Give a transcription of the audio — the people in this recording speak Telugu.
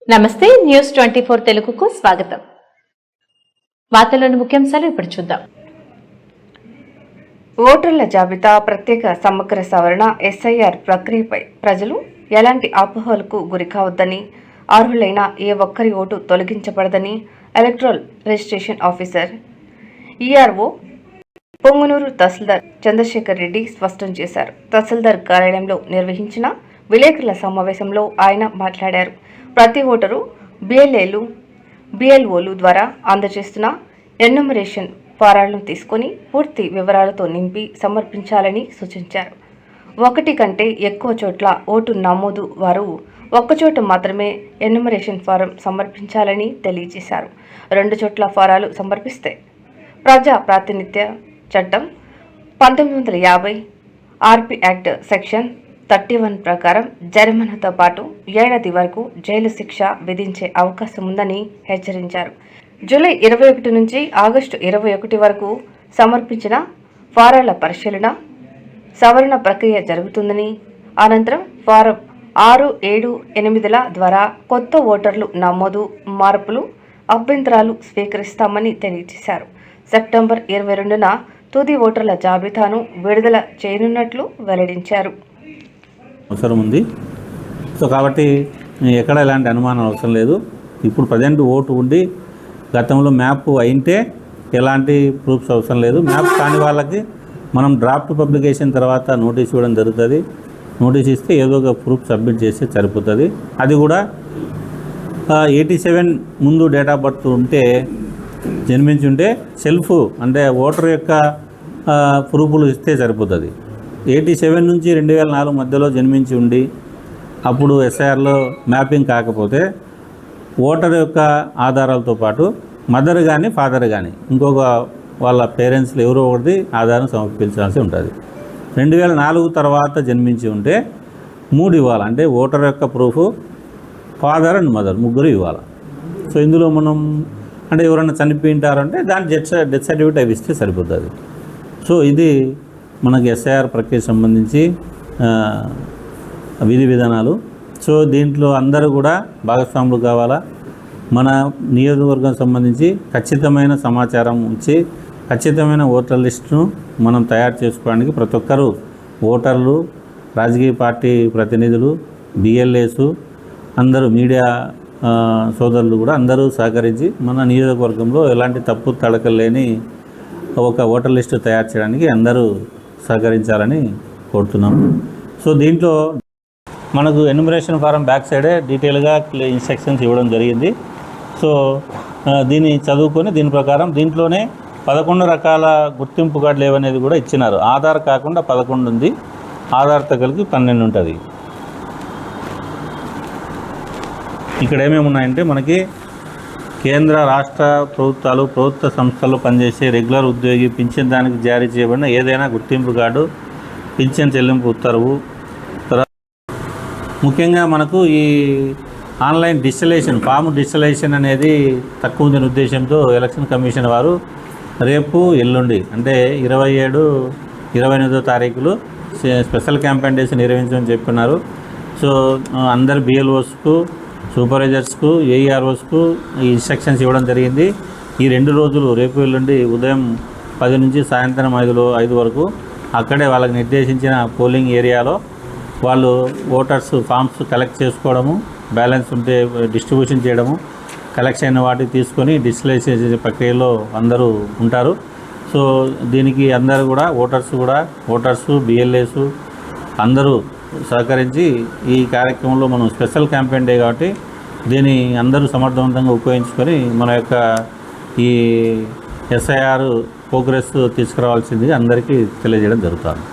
నమస్తే న్యూస్ 24 తెలుగుకు స్వాగతం. వార్తల్లోని ముఖ్యాంశాలు ఇప్పుడు చూద్దాం. ఓటర్ల జాబితా ప్రత్యేక సమగ్ర సవరణ ఎస్ఐఆర్ ప్రక్రియపై ప్రజలు ఎలాంటి అపోహలకు గురికావద్దని, అర్హులైన ఏ ఒక్కరి ఓటు తొలగించబడదని electoral registration officer ERO Pongunuru tahsildar Chandrasekhar Reddy స్పష్టం చేశారు. తహసీల్దార్ కార్యాలయంలో నిర్వహించిన విలేకరుల సమావేశంలో ఆయన మాట్లాడారు. ప్రతి ఓటరు బిఎల్ఓలు ద్వారా అందజేస్తున్న ఎన్యూమరేషన్ ఫారాలను తీసుకుని పూర్తి వివరాలతో నింపి సమర్పించాలని సూచించారు. ఒకటి కంటే ఎక్కువ చోట్ల ఓటు నమోదు వారు ఒక్కచోట మాత్రమే ఎన్యూమరేషన్ ఫారం సమర్పించాలని తెలియజేశారు. 2 చోట్ల ఫారాలు సమర్పిస్తే ప్రజా ప్రాతినిధ్య చట్టం 1950 ఆర్పి యాక్ట్ సెక్షన్ 31 ప్రకారం జరిమానాతో పాటు ఏడాది వరకు జైలు శిక్ష విధించే అవకాశం ఉందని హెచ్చరించారు. జూలై 21 నుంచి ఆగస్టు 21 వరకు సమర్పించిన ఫారాల పరిశీలన, సవరణ ప్రక్రియ జరుగుతుందని, అనంతరం ఫారం 6, 7, 8ల ద్వారా కొత్త ఓటర్లు నమోదు, మార్పులు, అభ్యంతరాలు స్వీకరిస్తామని తెలియజేశారు. సెప్టెంబర్ 22న తుది ఓటర్ల జాబితాను విడుదల చేయనున్నట్లు వెల్లడించారు. అవసరం ఉంది. సో కాబట్టి ఎక్కడ ఎలాంటి అనుమానం అవసరం లేదు. ఇప్పుడు ప్రజెంట్ ఓటు ఉండి గతంలో మ్యాప్ అయింటే ఎలాంటి ప్రూఫ్స్ అవసరం లేదు. మ్యాప్ కాని వాళ్ళకి మనం డ్రాఫ్ట్ పబ్లికేషన్ తర్వాత నోటీస్ ఇవ్వడం జరుగుతుంది. నోటీస్ ఇస్తే ఏదో ఒక ప్రూఫ్ సబ్మిట్ చేస్తే సరిపోతుంది. అది కూడా 87 ముందు డేట్ ఆఫ్ బర్త్ ఉంటే, జన్మించి ఉంటే సెల్ఫ్ అంటే ఓటర్ యొక్క ప్రూఫ్లు ఇస్తే సరిపోతుంది. 87 నుంచి 2004 మధ్యలో జన్మించి ఉండి అప్పుడు ఎస్ఐఆర్లో మ్యాపింగ్ కాకపోతే ఓటర్ యొక్క ఆధారాలతో పాటు మదర్ కానీ ఫాదర్ కానీ ఇంకొక వాళ్ళ పేరెంట్స్లో ఎవరో ఒకటి ఆధారం సమర్పించాల్సి ఉంటుంది. 2004 తర్వాత జన్మించి ఉంటే 3 ఇవ్వాలి. అంటే ఓటర్ యొక్క ప్రూఫ్, ఫాదర్ అండ్ మదర్ ముగ్గురు ఇవ్వాలి. సో ఇందులో మనం అంటే ఎవరైనా చనిపోయి ఉంటారంటే దాని డెత్ సర్టిఫికేట్ అవి ఇస్తే సరిపోతుంది. సో ఇది మనకి ఎస్ఐఆర్ ప్రక్రియకు సంబంధించి విధి విధానాలు. సో దీంట్లో అందరూ కూడా భాగస్వాములు కావాలా. మన నియోజకవర్గం సంబంధించి ఖచ్చితమైన సమాచారం ఉంచి ఖచ్చితమైన ఓటర్ లిస్టును మనం తయారు చేసుకోవడానికి ప్రతి ఒక్కరూ ఓటర్లు, రాజకీయ పార్టీ ప్రతినిధులు, బిఎల్ఏసు, అందరూ మీడియా సోదరులు కూడా అందరూ సహకరించి మన నియోజకవర్గంలో ఎలాంటి తప్పు తడకలు లేని ఒక ఓటర్ లిస్టు తయారు చేయడానికి అందరూ సహకరించాలని కోరుతున్నాము. సో దీంట్లో మనకు ఎన్యూమరేషన్ ఫారం బ్యాక్ సైడే డీటెయిల్గా ఇన్స్ట్రక్షన్స్ ఇవ్వడం జరిగింది. సో దీన్ని చదువుకొని దీని ప్రకారం దీంట్లోనే 11 రకాల గుర్తింపు కార్డులు ఏవనేది కూడా ఇచ్చినారు. ఆధార్ కాకుండా 11 ఉంది, ఆధార్తో కలిపి 12 ఉంటుంది. ఇక్కడ ఏమేమి ఉన్నాయంటే మనకి కేంద్ర రాష్ట్ర ప్రభుత్వాలు, ప్రభుత్వ సంస్థల్లో పనిచేసే రెగ్యులర్ ఉద్యోగి పింఛన్ దానికి జారీ చేయబడిన ఏదైనా గుర్తింపు కార్డు, పింఛన్ చెల్లింపు ఉత్తర్వు, ముఖ్యంగా మనకు ఈ ఆన్లైన్ డిజిటలైజేషన్, ఫామ్ డిజిటలైజేషన్ అనేది తక్కువ ఉందని ఉద్దేశంతో ఎలక్షన్ కమిషన్ వారు రేపు ఎల్లుండి అంటే 27, 28వ తారీఖులు స్పెషల్ క్యాంపెయిన్ డేస్ నిర్వహించమని చెప్పినారు. సో అందరు బిఎల్ఓస్కు, సూపర్వైజర్స్కు, ఏఈఆర్ఓస్కు ఈ ఇన్స్ట్రక్షన్స్ ఇవ్వడం జరిగింది. ఈ 2 రోజులు రేపు ఎల్లుండి ఉదయం 10 నుంచి సాయంత్రం 5 వరకు అక్కడే వాళ్ళకి నిర్దేశించిన పోలింగ్ ఏరియాలో వాళ్ళు ఓటర్స్ ఫామ్స్ కలెక్ట్ చేసుకోవడము, బ్యాలెన్స్ ఉంటే డిస్ట్రిబ్యూషన్ చేయడము, కలెక్షన్ అయిన వాటిని తీసుకొని డిజిటలైజ్ చేసే ప్రక్రియలో అందరూ ఉంటారు. సో దీనికి అందరూ కూడా ఓటర్సు, బిఎల్ఏసు అందరూ సహకరించి ఈ కార్యక్రమంలో మనం స్పెషల్ క్యాంపెయిన్ డే కాబట్టి దీన్ని అందరూ సమర్థవంతంగా ఉపయోగించుకొని మన యొక్క ఈ ఎస్ఐఆర్ ప్రోగ్రెస్ తీసుకురావాల్సిందిగా అందరికీ తెలియజేయడం జరుగుతుంది.